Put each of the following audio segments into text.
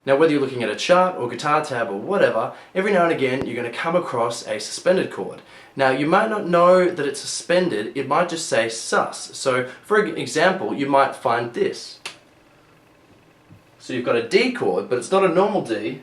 Now whether you're looking at a chart or guitar tab or whatever, every now and again you're going to come across a suspended chord. Now you might not know that it's suspended, it might just say sus. So for example, you might find this. So you've got a D chord, but it's not a normal D.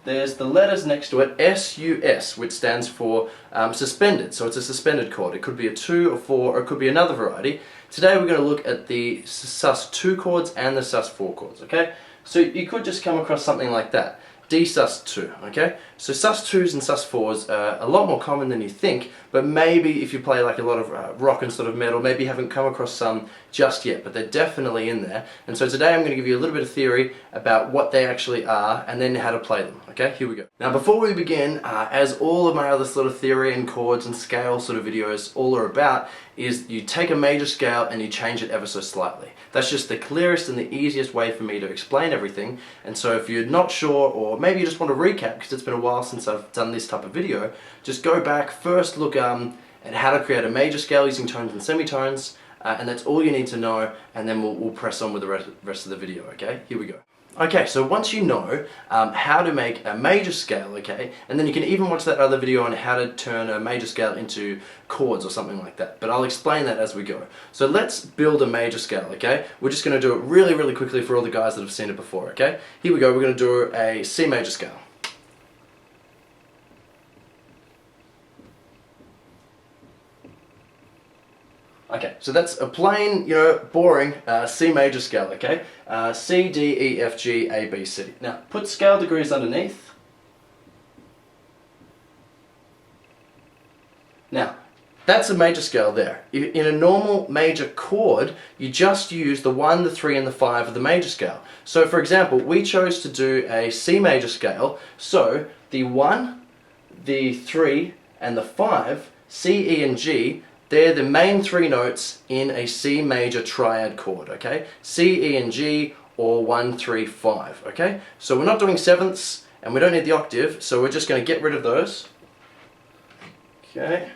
There's the letters next to it, S-U-S, which stands for suspended. So it's a suspended chord. It could be a 2, a 4, or it could be another variety. Today we're going to look at the Sus2 chords and the Sus4 chords, okay? So you could just come across something like that. D Sus2, okay? So Sus2s and Sus4s are a lot more common than you think, but maybe if you play like a lot of rock and sort of metal, maybe you haven't come across some just yet, but they're definitely in there. And so today I'm going to give you a little bit of theory about what they actually are and then how to play them, okay? Here we go. Now before we begin, as all of my other sort of theory and chords and scale sort of videos all are about, is you take a major scale and you change it ever so slightly. That's just the clearest and the easiest way for me to explain everything. And so if you're not sure, or maybe you just want to recap because it's been a while since I've done this type of video, just go back, first look at how to create a major scale using tones and semitones, and that's all you need to know, and then we'll press on with the rest of the video, okay? Here we go. Okay, so once you know how to make a major scale, okay, and then you can even watch that other video on how to turn a major scale into chords or something like that, but I'll explain that as we go. So let's build a major scale, okay? We're just going to do it really, really quickly for all the guys that have seen it before, okay? Here we go, we're going to do a C major scale. Okay, so that's a plain, boring C major scale, okay? C, D, E, F, G, A, B, C. Now, put scale degrees underneath. Now, that's a major scale there. In a normal major chord, you just use the 1, the 3, and the 5 of the major scale. So, for example, we chose to do a C major scale, so the 1, the 3, and the 5, C, E, and G, they're the main 3 notes in a C major triad chord, okay? C, E, and G, or 1, 3, 5, okay? So we're not doing sevenths, and we don't need the octave, so we're just going to get rid of those. Okay.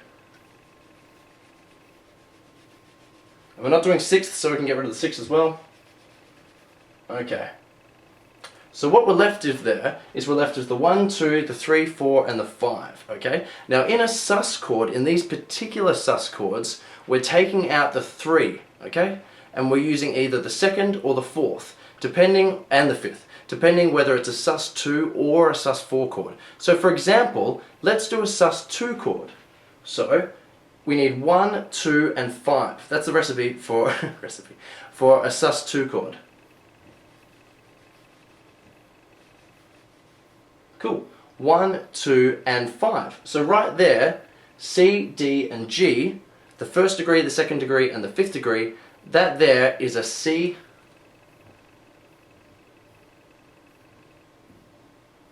And we're not doing sixths, so we can get rid of the 6 as well. Okay. So what we're left with there is we're left with the 1, 2, the 3, 4, and the 5, okay? Now in a sus chord, in these particular sus chords, we're taking out the 3, okay? And we're using either the 2nd or the 4th, and the 5th, depending whether it's a sus2 or a sus4 chord. So for example, let's do a sus2 chord. So we need 1, 2, and 5. That's the recipe for, for a sus2 chord. Cool. 1, 2, and 5. So right there, C, D, and G, the 1st degree, the 2nd degree, and the 5th degree, that there is a C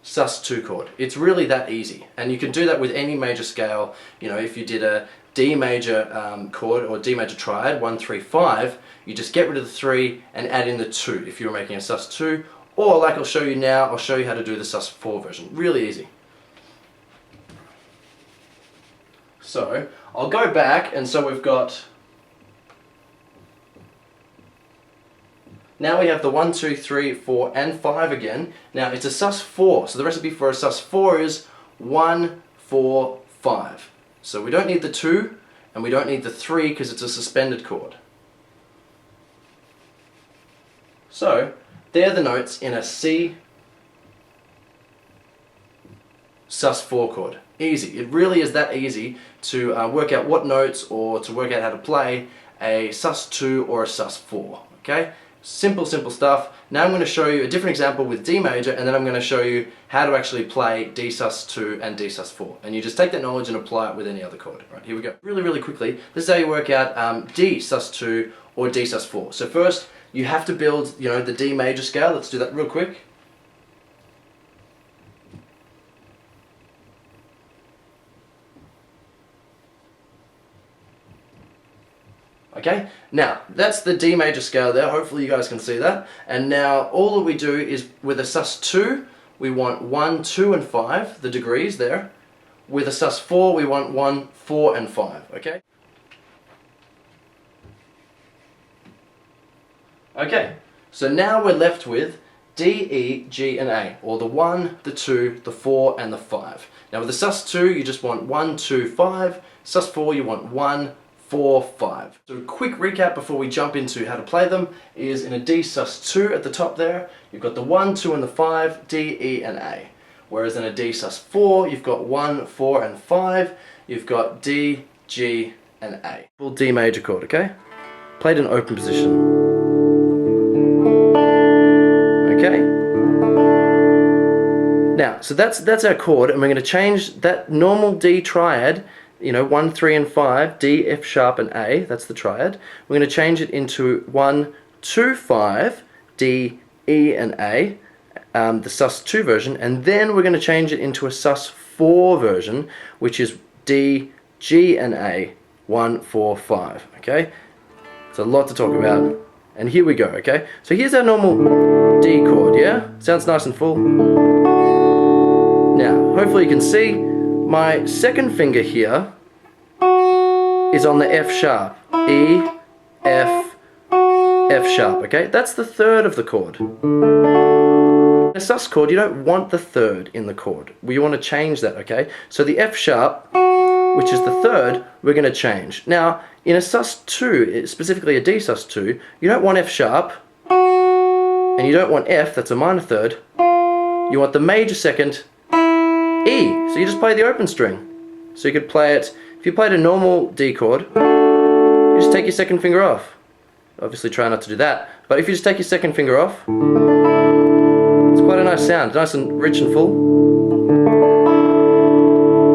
sus2 chord. It's really that easy. And you can do that with any major scale. If you did a D major chord or D major triad, 1, 3, 5, you just get rid of the 3 and add in the 2 if you were making a sus2. Or like I'll show you now, I'll show you how to do the sus4 version. Really easy. So, I'll go back, and so we've got... Now we have the 1, 2, 3, 4, and 5 again. Now it's a sus4, so the recipe for a sus4 is 1, 4, 5. So we don't need the 2, and we don't need the 3 because it's a suspended chord. So, they're the notes in a C sus4 chord. Easy. It really is that easy to work out what notes or to work out how to play a sus2 or a sus4. Okay? Simple, simple stuff. Now I'm going to show you a different example with D major, and then I'm going to show you how to actually play D sus2 and D sus4. And you just take that knowledge and apply it with any other chord. Right, here we go. Really, really quickly, this is how you work out D sus2 or D sus4. So first, you have to build, the D major scale. Let's do that real quick. Okay, now that's the D major scale there. Hopefully you guys can see that. And now all that we do is with a sus2, we want 1, 2, and 5, the degrees there. With a sus4, we want 1, 4, and 5. Okay? Okay, so now we're left with D, E, G, and A, or the 1, the 2, the 4, and the 5. Now with the Sus2, you just want 1, 2, 5. Sus4, you want 1, 4, 5. So a quick recap before we jump into how to play them is in a D Sus2 at the top there, you've got the 1, 2, and the 5, D, E, and A. Whereas in a D Sus4, you've got 1, 4, and 5, you've got D, G, and A. Full D major chord, okay? Played in open position. Okay? Now, so that's our chord, and we're going to change that normal D triad, you know, 1, 3, and 5, D, F sharp, and A, that's the triad. We're going to change it into 1, 2, 5, D, E, and A, the Sus2 version, and then we're going to change it into a Sus4 version, which is D, G, and A, 1, 4, 5, okay? It's a lot to talk about. And here we go, okay? So here's our normal D chord, yeah? Sounds nice and full. Now, hopefully you can see my second finger here is on the F sharp. E, F, F sharp, okay? That's the third of the chord. In a sus chord, you don't want the third in the chord. We want to change that, okay? So the F sharp, which is the third, we're going to change. Now, in a Sus2, specifically a D Sus2, you don't want F sharp, and you don't want F, that's a minor third. You want the major second, E. So you just play the open string. So you could play it, if you played a normal D chord, you just take your second finger off. Obviously try not to do that, but if you just take your second finger off, it's quite a nice sound, nice and rich and full.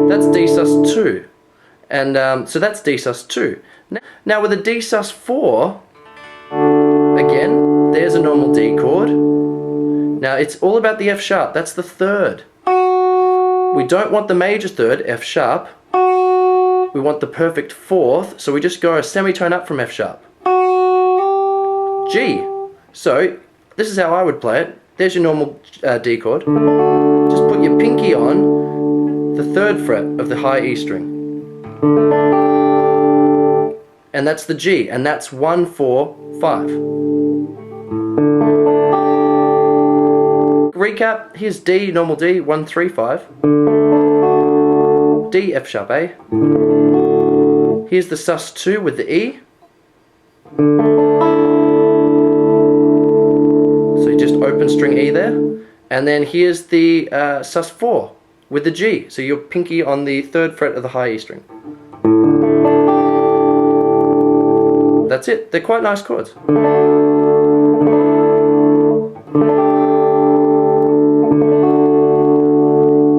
That's D Sus2. And so that's D Sus2. Now with a D Sus4, again, there's a normal D chord. Now it's all about the F sharp, that's the third. We don't want the major third, F sharp. We want the perfect fourth, so we just go a semitone up from F sharp. G. So this is how I would play it. There's your normal D chord. Just put your pinky on the third fret of the high E string. And that's the G, and that's 1, 4, 5. Recap, here's D, normal D, 1, 3, 5. D, F sharp A. Here's the Sus2 with the E. So you just open string E there. And then here's the Sus4 with the G. So your pinky on the third fret of the high E string. That's it. They're quite nice chords.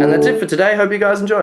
And that's it for today. Hope you guys enjoy.